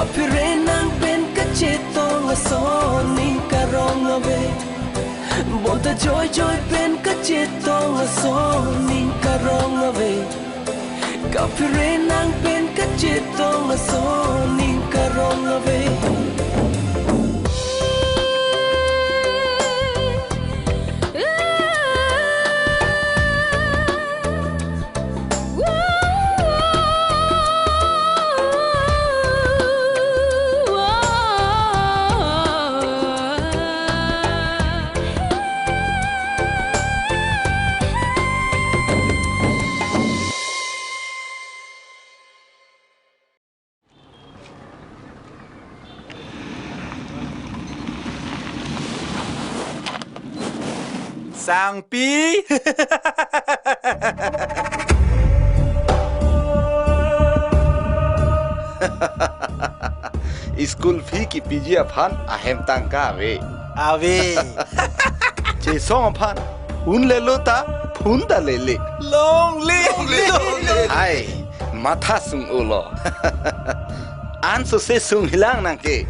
Kapirenang pen kacetong asoning karong abe Bonta joy joy pen kacetong asoning karong abe Kapirenang pen kacetong asoning karong abe Sang Pi School fee ki PG aphan ahem tangka ave Ave che song aphan un le lo ta phun da le Long le ai matha sung ulo an so se sung hilang nang ke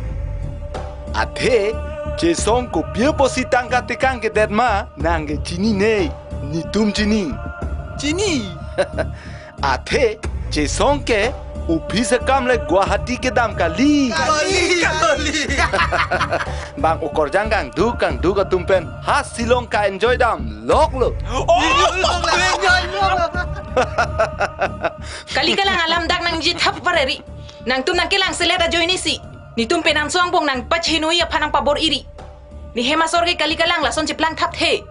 athe che song ko pia posi tangka tekang ke derma nang ke chini nei ni tum chini athe che song ke office kam le Guwahati ke dam kali bang ukor janggang du ka tumpen ha silong ka enjoy dam lok lo Kali ka lang alam dak nang jit hap pareri nang tum nang kilang selera joy ni si ni tum penang suang pong nang pach hinui apa nang pabor iri ni hema sorge kali ka lang lason ciplang thap the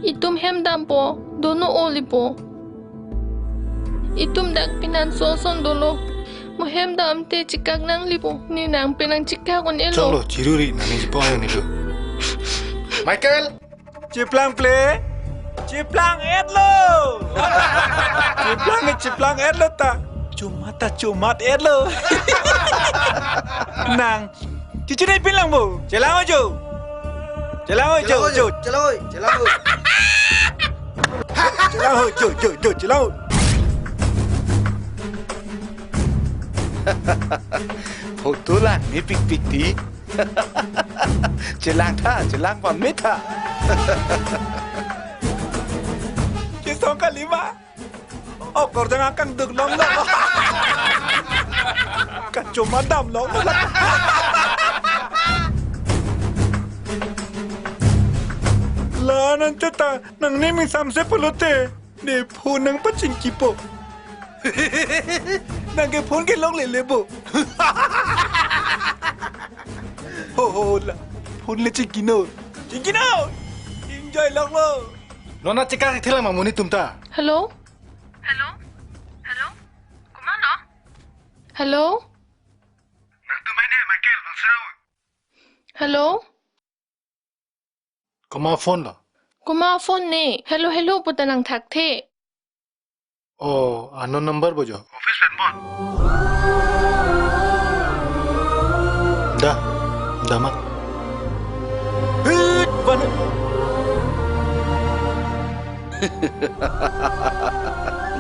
Itum hem dampo, dono olipo. Itum dak pinan soson dolo. Mo hem dam te cikak nang lipo. Ni nang pinang cikak on elo. Cholo, jiruri nani jipo ayo nido. Michael, Ciplang play Ciplang edlo Ciplang edlo ta Cumat edlo Nang Cici ni bilang bu Celang ojo Celang ojo Foto lang ni pik ti celang pon meta Kisong kalima Okor jangan akan duk long Kacuma dam long Lah nanti ta nang ni mi samse pelote ni phun nang pacing kipo nang ke phun ke long le lebo ho la phun le cikino enjoy long lo nona cikak telang mamuni tumta. Hello? Kumano? Hello? Nang tumene Michael, magsaraw. Hello? Kuma phone lo. Kuma phone ne. Hello puta nang thak the. Oh, unknown number bojo. Office pen phone. Dah mak. hut bana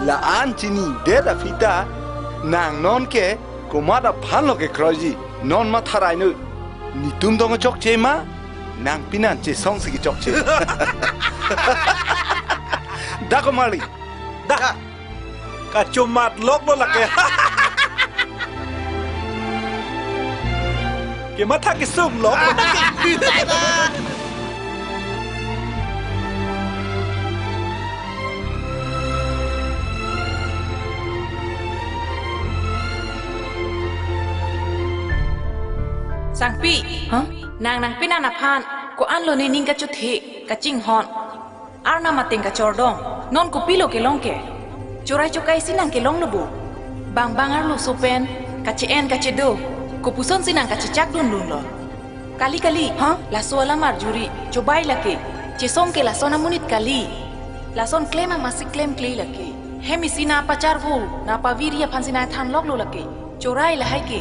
laan chini deda fita nang non ke komada phan lo ke kroji non ma tharai nu ni tum dong chok che ma nang pinan che song si chok che da ko mali dah kacumat lok lo la ke ke mata ke sum lok lo Sang Pi nang pinan aphan ko an lo ni ning ka chuthe ka ching hon arna mateng ka chordong non ko pilo ke long ke chorai chokai sinang ke long lobu bang ar lo sopen ka chen ka chedo ko puson sinang ka chak dun lo kali la soala mar juri cobai lake chesong ke la sona munit kali la son claim masik claim klei lake hemi sina pacar vu na paviria phansina than lok lo lake chorai la hai ke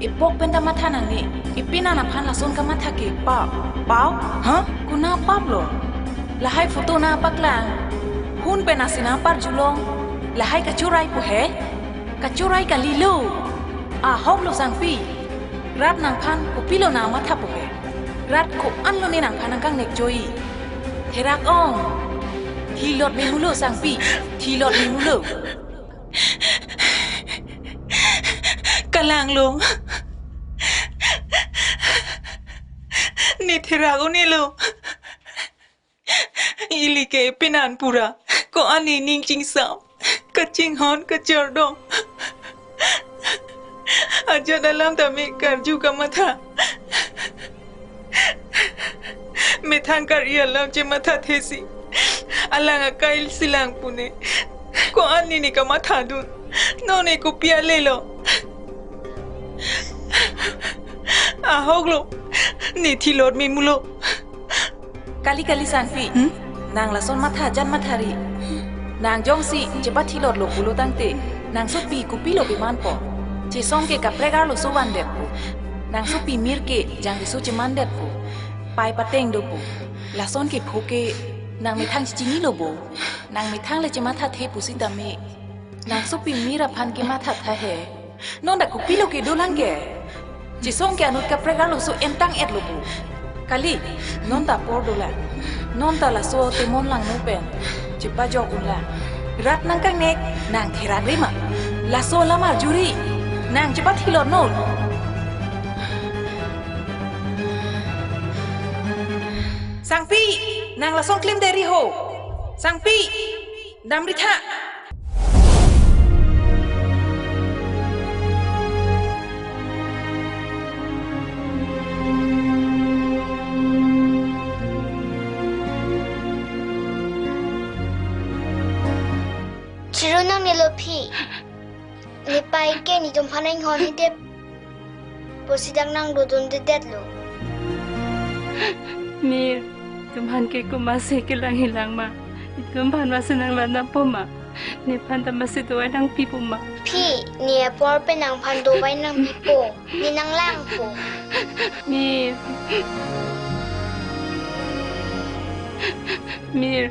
ipok penda matha nang ni ipina na phan la son ka matha ke pau kuna pablo la hai photo na paklang hun pe nasina par julong lahai ka churai pu he ka churai ka lilu a hok lo sang pi rat nang phan ko pilo na ma tha pu he rat ko an lo ni nang phan nang kang nek joi therak ong thi lot me mulo sang pi thi lot me mulo kalang lo ni therak o ni lo ili ke pinan pura ko ani ning ching sam ka ching hon ka chor dong aja dalam tami karju ka matha methan kar ialam je matha thesi alang akail silang pune ko ani ni ka matha dun no ne ko pia le lo a hoglo ni thilot mi mulo kali kali sanfi nang la son matha jan mathari nang jong si je ba thilot lo pulo tangte nang so pi ku pi lo bi man po je song ke ka pregar lo so wan det pu nang so pi mir ke jang so je man det pu pai pateng do pu la son ke phoke nang mi thang chi ni lo bo nang mi thang le je matha the pu si ta me nang so pi mira phan ke matha tha he non da ku pi lo ke do lang ke je song ke anut ka pregar lo so entang et lo pu kali non ta por do la non ta la so te mon lang no pen je pa jo kun la rat nang kang nek nang thera rima la so la mar juri nang je pa thilo no sang pi nang la son klim deri ho sang pi dam ritha Chiro nang nilopi ni pai ke ni tum phanai hon ni de posidang nang dodon de detlo Mir tumhan ke ko masih ke lang hilang ma tumhan masih nang lana po ma ni phan ta masih do nang pipu ma phi ni por pe nang phan do bai nang pipo ni nang lang po Mir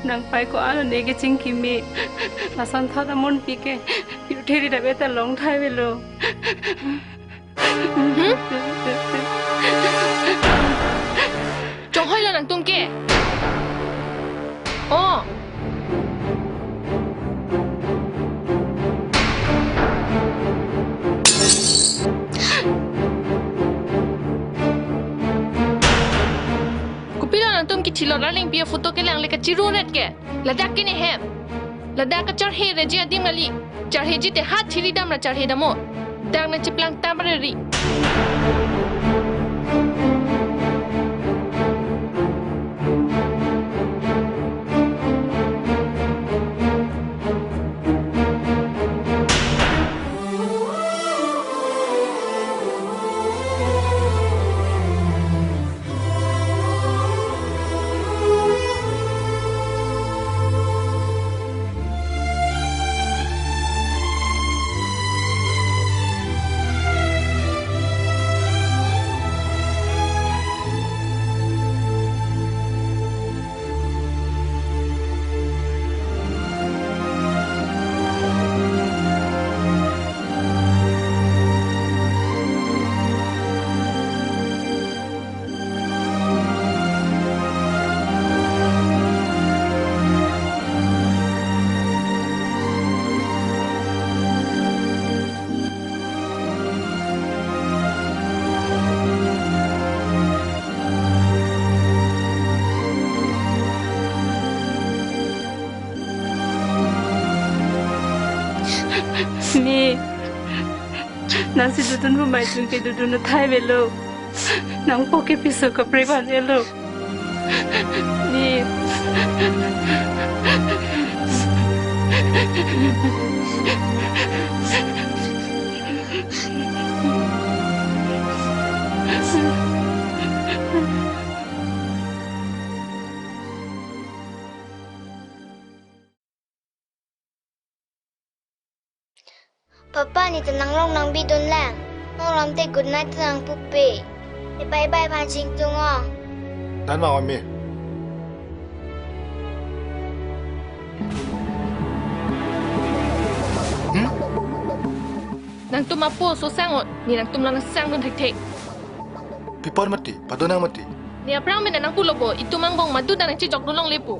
nang pai ko ano nege chingki mi asan tha da mon pi ke yu theri da beta long thai velo Chong hoi lo nang tum ke oh तुम की छिलो रलिंग पिया फोटो के lang leka chiru net ke ladak ke ne hem ladak ka char he reji adim ngali char he ji te hat thili dam na char he damo dang na chiplang tamrari Mi nasi dudun rumai tun ke dudun na thai velo nang poke piso ka prevan elo Mi Papa ni tenang long nang bidon lang. Nong ram te good night tenang pupe. Ni bye bye pan ching tung ong. Dan ma mi nang tumapo so sangot ni nang tumlang sang don thek Pipor mati, padonang mati. ni aprang men nang pulobo itu mangbong madu dan nang cicok dolong lepu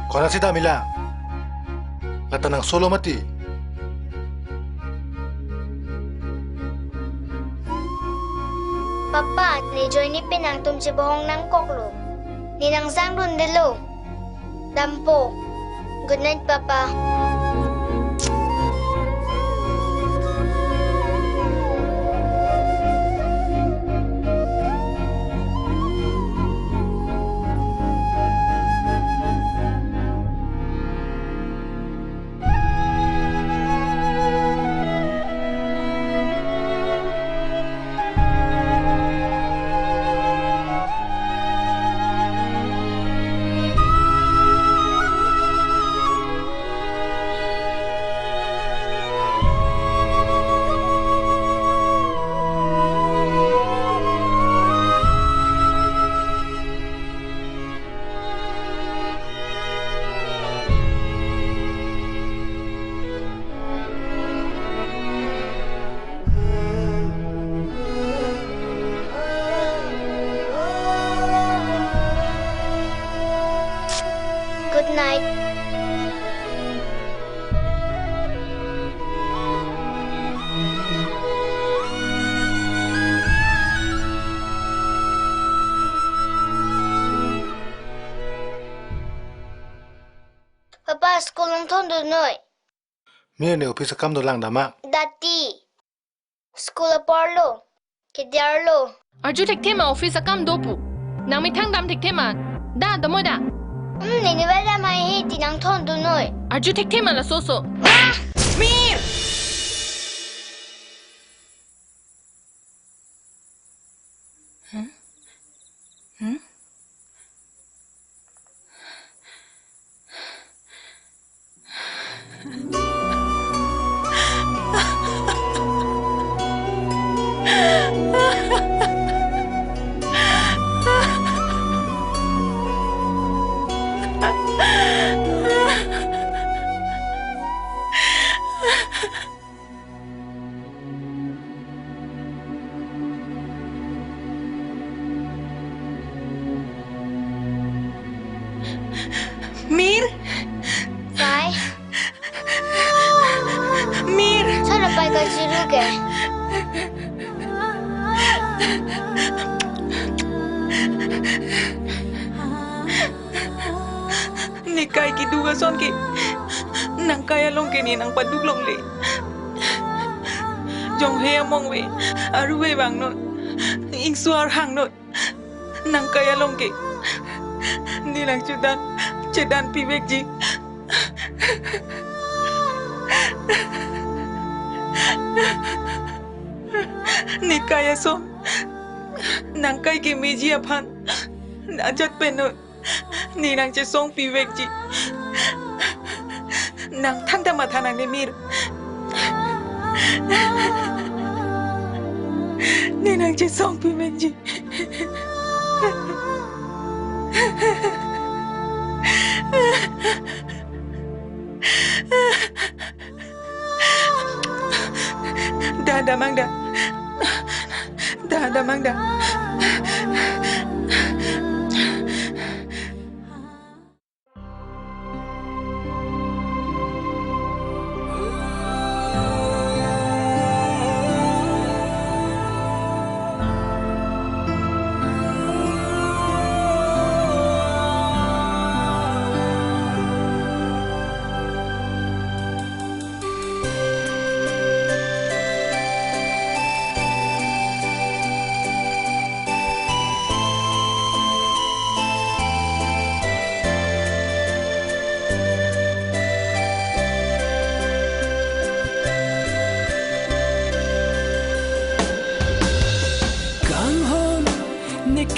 Kau nasi dah milang. Latanang solo mati. Papa, ni Joy ni pinang tum si bohong nang koklo. Ni nang sang rundelo. Dampo. Good night, Papa. Good night. Papa, school ng tondo noy. Mie ni office kam do lang damak. Dati. School aparlo. Kidiarlo. arju thek thema office akam dopu nang mi thang dam thek thema da damo da Nini wala mai he tinang tondo noy. arju thek thema la so so Mir! Mir! Sai. Mir! Sana pai ka jiru ke. Ni kai ki duga son ki nang kaya long ke ni nang paduk long le jong he among we aru we bang not ing suar hang not nang kaya long ke ni nang cedan pibek ji ni kaya som nang kai ke meji aphan najat penot ni nang che song pibek ji nang thanda matha nang ne mir ni nang che song pibek ji da mangda da mangda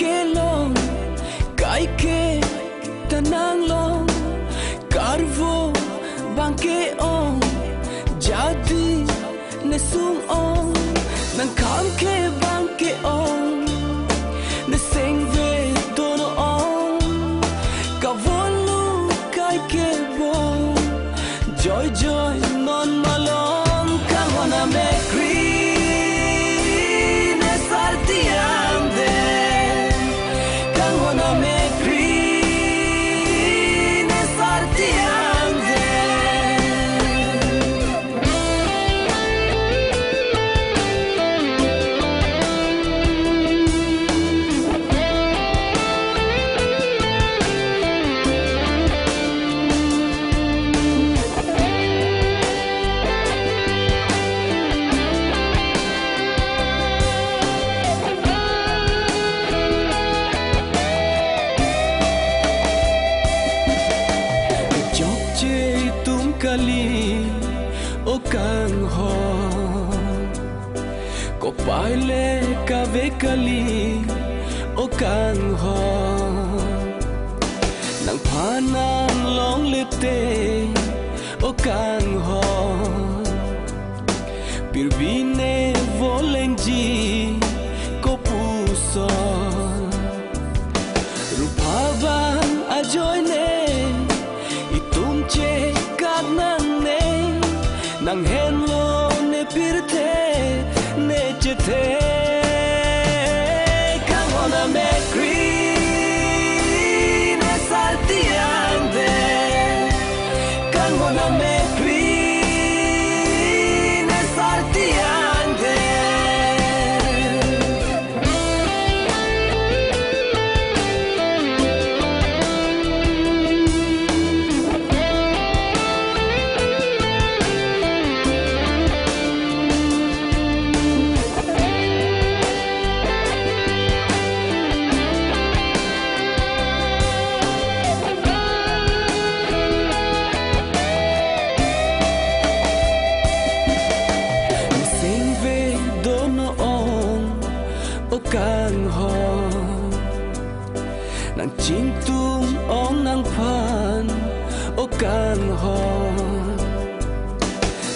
Kelong kai ke tanang long karvo bangke ong jadi nesung ong nang kam ke bangke ong neseng ve tono ong gonna make green sartianze kali o kang ho ko paile ka ve kali o kang ho nang phanang long le te o kang ho pirvine volengji ko puso rupavan ajoine itumche nang henlo ne pirte ne chete come on a make green sartiande come on a make green sartiande kang ho nang ching tung ong nang phan o kang ho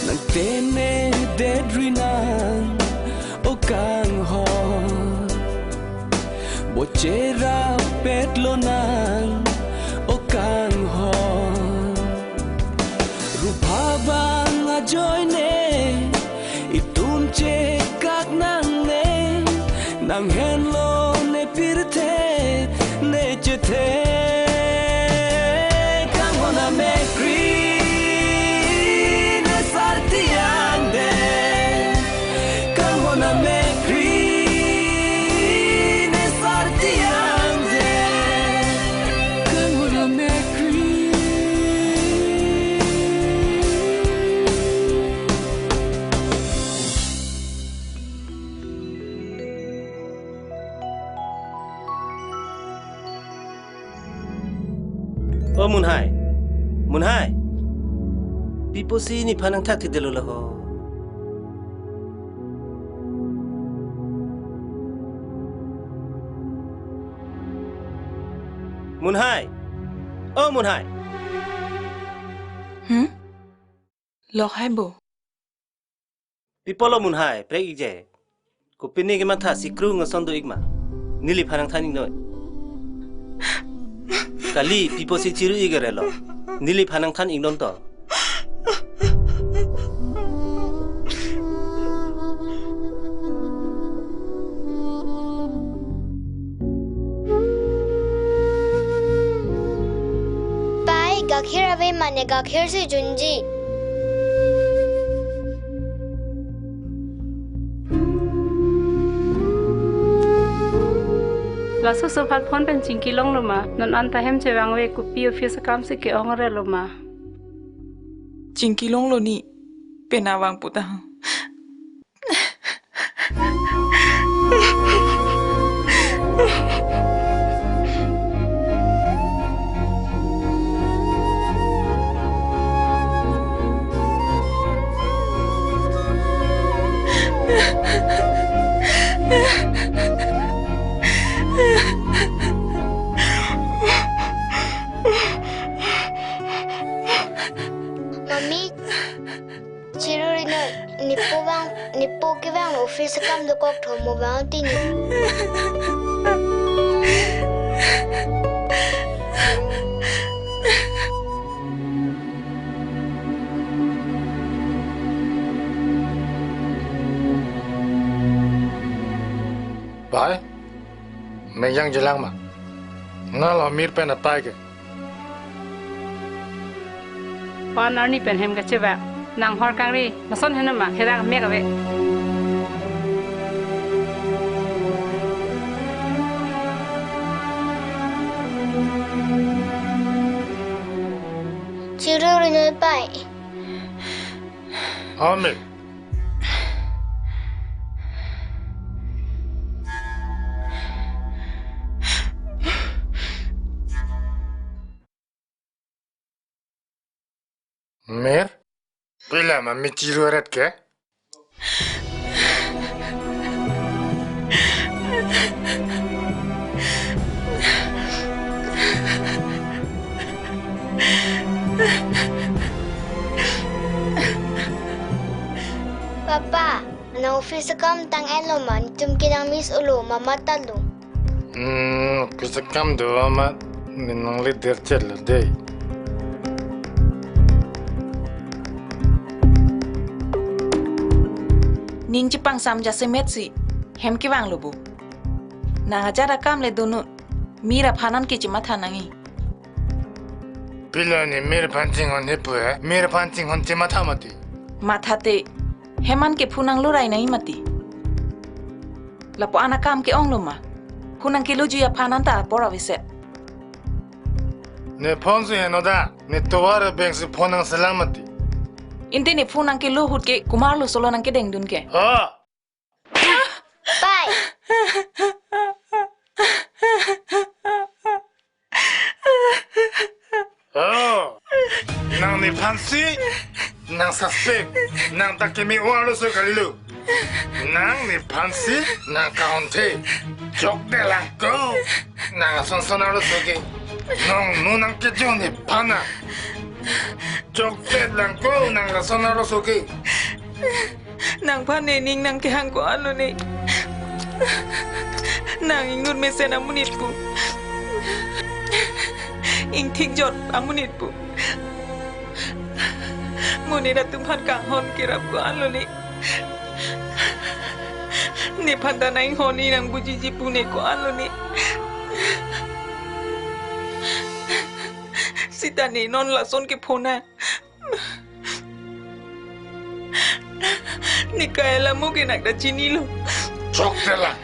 nang tene dedrinan o kang ho bo chera petlonan o kang ho ruphabang ajoine itumche kak nang nang henlo ne pirte ne chete come on a make green sartiande come on a make green sartiande come on a make green Oh Munhai, pipo si ni panang tak ti delo ho. Munhai, oh Munhai. Lok hai bo. Pipo lo Munhai, prek ije. Ko pinni ke matha sikru ngasondo igma. Nili panang thani noi. Kali pipo si ciru igere lo. Nili panang than ingdon to. Pai gakhir ave mane gakhir se junji Lasu sopat phone pen chingki long loma non anta hem chewang we kupi office kam se ke ongre loma Chingki long lo ni penawang puta. Mami chirurina nipo ke bang office kam do kok thomo bang tin Bye. मैं yang jelang mak. Nah lo mir pen atai ke. ปอนนี่เป็นเฮมกับเชแบบนางฮอดกังรีมาส้นให้น้ำมาเฮดากับเมียกับเว Chiru rinoi pai. Amir. Mir? Bila mami ciru eret ke? Papa, na office kam tang elo man tum kinang miss ulo mama talu. Bisa kam do amat minang lider cel deh. Ning Jepang sam jase metsi hem ki wang lobu na ajara kam le donu mira phanan ki chimatha nangi Bila ni mir pancing on hepu hai, mir pancing on cemata mati. matha te heman ke phunang lurai nai mati lapo ana kam ke ong loma phunang ke luju ya phanan ta pora vise Ne ponzu he no da, ne towara bank se ponang salamati. inte ni phunang ke lu hut ke kumar lu solo nang ke deng dun ke Ah, Pai, oh, nang ni pansi, nang suspect, nang takemi uaru so kalilu. Nang ni pansi, nang kaunte, jok de langko, nang sonsonaru soge, nang nunang ke joni pana. Jok de langko, nang sonaru soge. nang phane ning nang ke hang ko anu ni nang ingun mesena munit pu ing thik jot amunit pu muni da tum phan kang hon kirap ko anu ni phanda nai honi nang buji ji pu ne ko anu ni sita ni non la son ke phona ni kaya la mo ke nak da chini lo Jok de lang.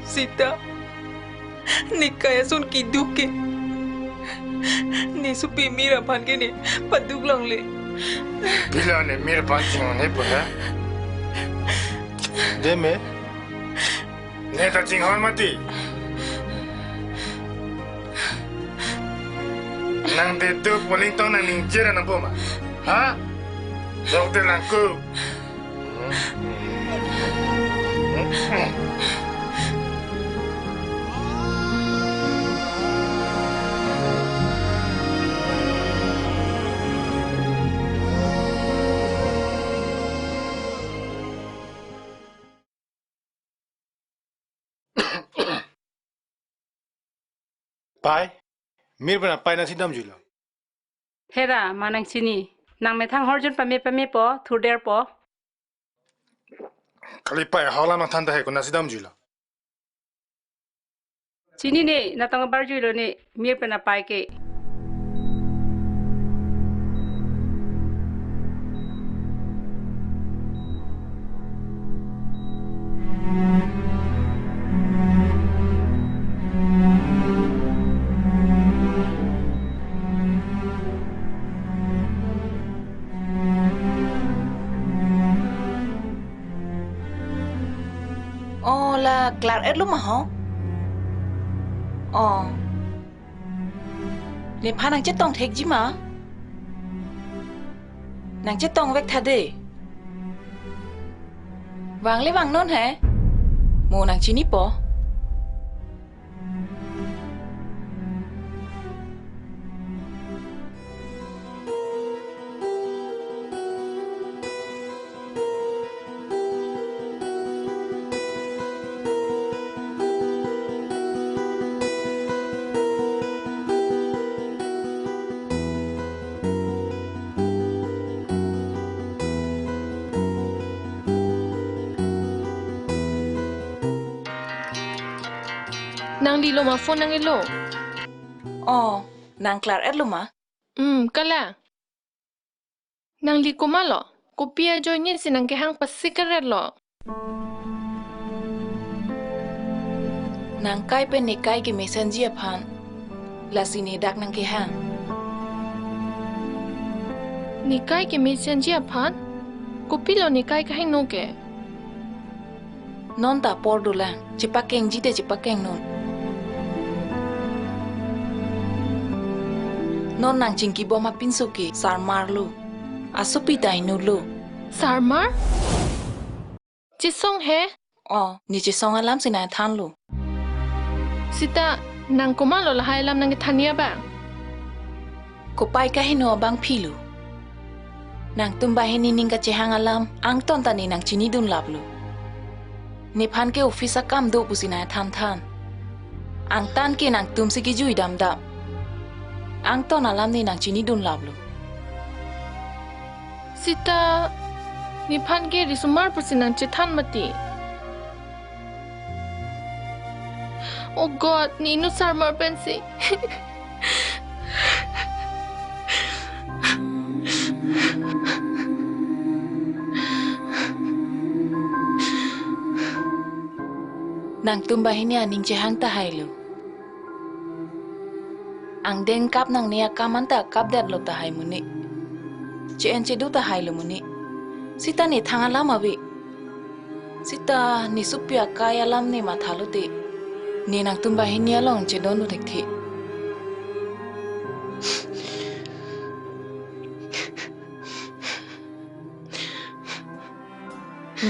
Sita, ni kaya son kiduk ke, ni supi mira pan ke ni paduk lang le. Bila ni mir pancing on hepu hai. Deme. Ne ta ching hon mati. Nang de tu poling tong nang ning jera nang poma. Ha? Jok de lang ku. Pai, mir bana pai na sidam jula. เฮดามานังชินีนางไม่ทั้งฮอดจนปะเมปอทูเดอร์ปอ Kali pai hawla na thanda hai ko na sidam jula. ชินีนี่นาตังบาร์จุยโลนี่มีเป็นอะไปเกะ Oh la klar et lu ma ho. Oh. Ni pha nang chết tong thek ji ma. Nang chết tong vek tha de. Wang le wang non he. Mo nang chi ni po. nang li lo ma phone nang elo อ๋อนางคลาร์เอ็ดลุมะ ก็ละนางลีกูมาหรอกูเปียจอยนี่สินางแกหังปัสสิกระเร็ดหรอน างใกล้เป็นในใกล้กิเมสันเจียพันลาสินีดักนางแกหัง นี่ใกล้กิมิเซนจีพันกูปีโลนี่ใกล้ก็ให้โนแก นอนตาปอร์ดูแลจิปะเก่งจีเตจิปะเก่งนนนางจิงกีบอมาปินสุกีสาร์มาร์ลูอาสุปิตายนูลู สาร์มาร์จิซงเฮ อ๋อนี่จะส่งอารมณ์สินายทันลู สิตานางกูมาหรอละให้ลำนางกทันเนียบ้าง กูไปก็ให้นัวบางพี่ลูนางตุ้มใบให้นิงก็จะหางอารมณ์อังตอนตานี่นางจินีดุนหลับลูนี่พันเกออฟฟิศกรรมดูปุสินายทันอังตันเกนางตุ้มสิกิจุยดำอังตอนอารมณ์นี่นางจินีดุนหลับลู สิตานี่พันเกริสุมาร์ปุสินังจิทันมาติโอ้ God นี่นุสาร์มาร์เป็นสิ นางตุ้มใบให้เนี่ยนิงจะหางตาให้ลูอังเด้งกับนางเนี่ยกามันตากับเด็ดลูตาให้มุนี่เจนเจดูตาให้ลูมุนี่สิตานี่ทางอารมณ์มาวิสิตานี่สุปยากายอารมณ์นี่มาทาลุตินี่นางตุ้มใบให้เนี่ยลองเจโดนดูเด็กที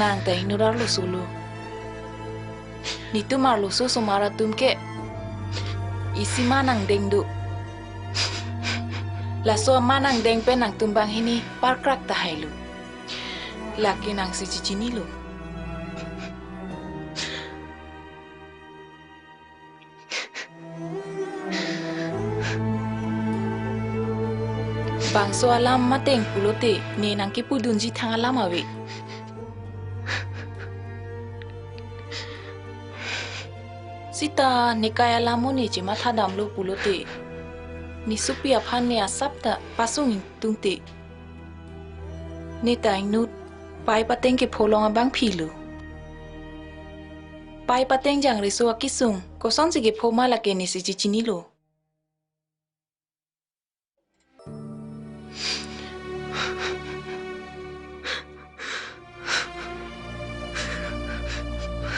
นางแต่หินุราลุสูลูนี่ตุมาลุสูสุมาราตุมเกอีสิมานังเด้งดูลาโซมานังเด้งเป็นนางตุมบังให้นี่ปาร์ครักตาให้ลูลากินางสิจิจินี่ลูบางส่วนลำมาเต็งปุโรเตนี่นางกิปุดุนจิทางอลามาวิสิตานิกายลามุนี่จิมาทาดามโลปุโรเตนี่สุปิยพันเนี่ยสับตะปัสุงตุงเตนี่ตายนุดไปปะเต็งกิโพลองบังพีลูไปปะเต็งจังริสัวกิสุงก็ซ่อนสิกิโพมาละเกนิสิจิจินิโล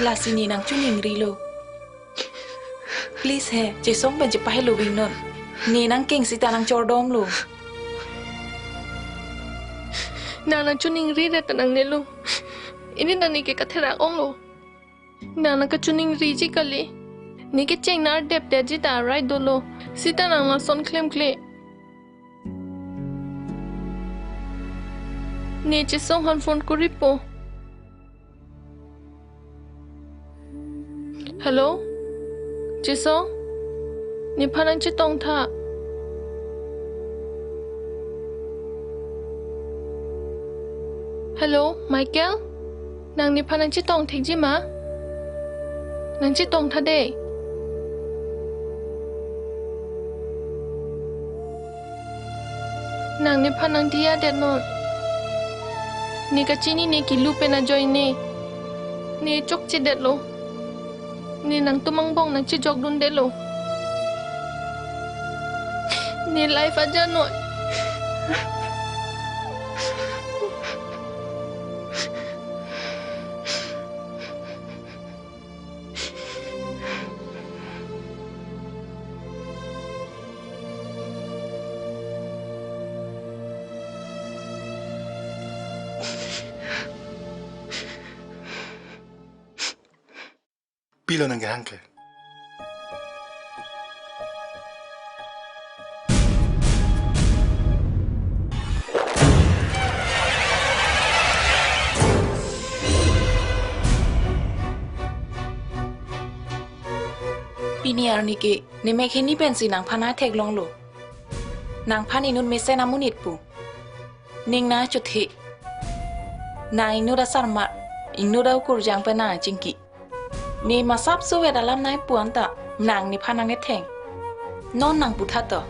ลาสินีนางจุนิงรีโล please เฮเจส่งเป็นจะไปให้ลูวิงนนนี่นางเก่งสิตานางจอร์ดอมลูนางจุนิงรีเรตนางเนลูอินี่นางนี่เกกัทระองลูนางก็จุนิงรีจิกะลีนี่เกเจงนาร์เดบเดจิตาไรโดโลสิตานางมาซอนเคลมเคลนี่เจส่งฮันฟอนกุริโปฮัลโหลเจส่งนี่พนันจะต้องท่าฮัลโหลไมเคิลนางนี่พนันจะต้องทิ้งจิมะนางจะต้องท่าเดนางนี่พนันที่ยาเด็ดนอนนี่กะจีนี่นี่กิลูเป็นอาจอยนี่จกจิเด็ดโลนี่นางตุมังบองนางจะจอกดุนเด็ดโลนี่ไลฟ์อาจารย์หน่อยปีโลนังแกฮังเกปีนี้อาร์นิเกนี่แม่แค่นี้เป็นสินางพานาเทกลองโลนางพานินุนเมเซนามุนิดปูนิงนาจุดเฮนางอินุดาสารมาอินุดาอุกุรจังเป็นนางจิงกินี่มาซับสู้เวดาลามนายปวนตะนางนี่พานางเนแทง non nang puthato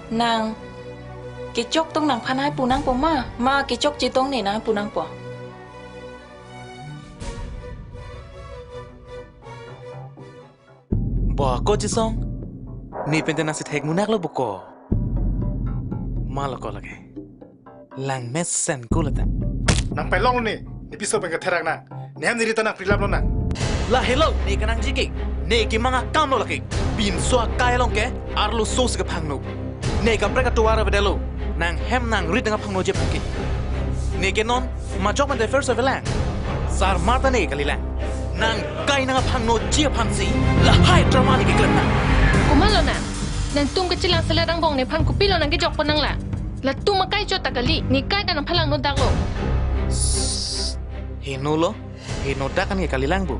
nang ke chok tong nang phanai punang po ma ke chok chi tong ne na punang po Bo ko jisong ni pentena si thek munak lo buko malako lage lang messen kulata Nang pelong lo ni piso peng keterak nang. Nem ni rita nang prilap lo nang. la hello ni kanang jiki ni ki manga kam lo lage bin so kai long ke arlo sos ke phangno ni ka preka tuara bedelo nang hem nang rit nga phangno je phaki ni ke non ma jok man the first of lang sar mata ni kalilang nang kai nga phangno je phangsi la hai drama ni ke klan Kumalo na. Nang tum ka chilang salarang bong ni phan ko pilo nang gijok panang la. La tum makai jo takali ni kai ka nang phalang no dak lo. Hinulo, hinoda kan ke kalilang bu.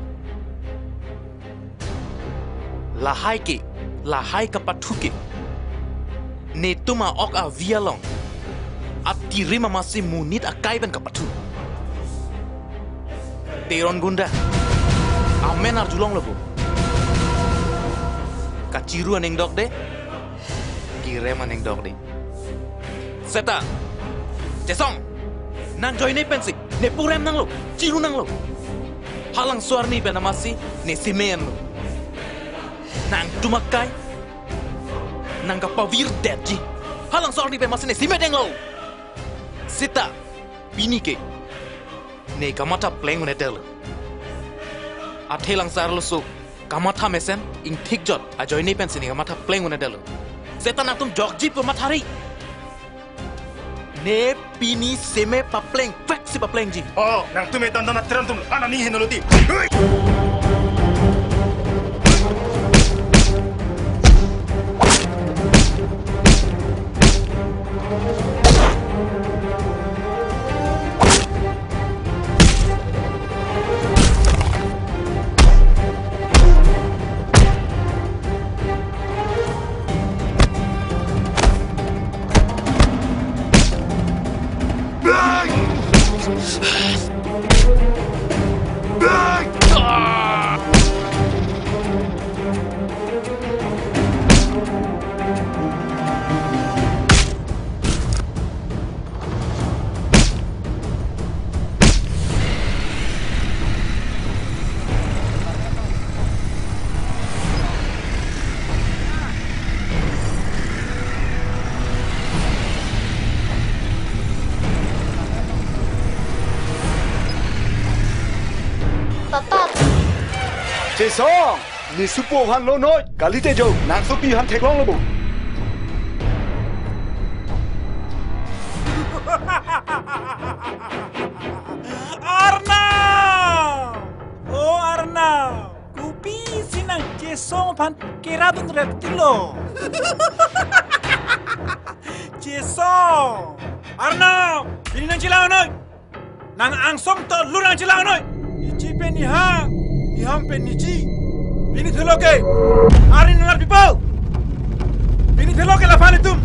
Lahai ka patuki. Ne tuma ok a vialong. At tirima masih munit akai ben ka patu. Teron gunda. Amen arjulong lo bu. Kaciru aneng dok de. Kirem aneng dok de. Seta. Jesong. Nang join ni pensik. Ne purem nang lo. Ciru nang lo. Halang suar ni ben amasi ne simen lo. Nang tumakai. Nang kapawir deji. Halang suar ni ben amasi ne simedeng lo. Seta. Bini ke. Ne kamata playing ne tel. Athelang sar lo so. Kamata mesen ing thik jot a join ni pensini kamata playing ne tel. Seta nang tum jog jeep ko mathari. Ne pini seme papleng fak si papleng ji. Oh, nang tu me dandan na teram tum ana ni henoloti. Papa, Jesong, ni supo han lo noi, kalite jo, nang supi han thek long lo bu. Arna! Oh Arna! Kupi sinang Jesong pan keradun reptilo. Jesong! Arna! Ini nang cilang noi. Nang angsong to lurang cilang noi. Ichi pe ni ham pe ni chi. Ini theloke. Arin ngar people. Ini theloke la fane tum.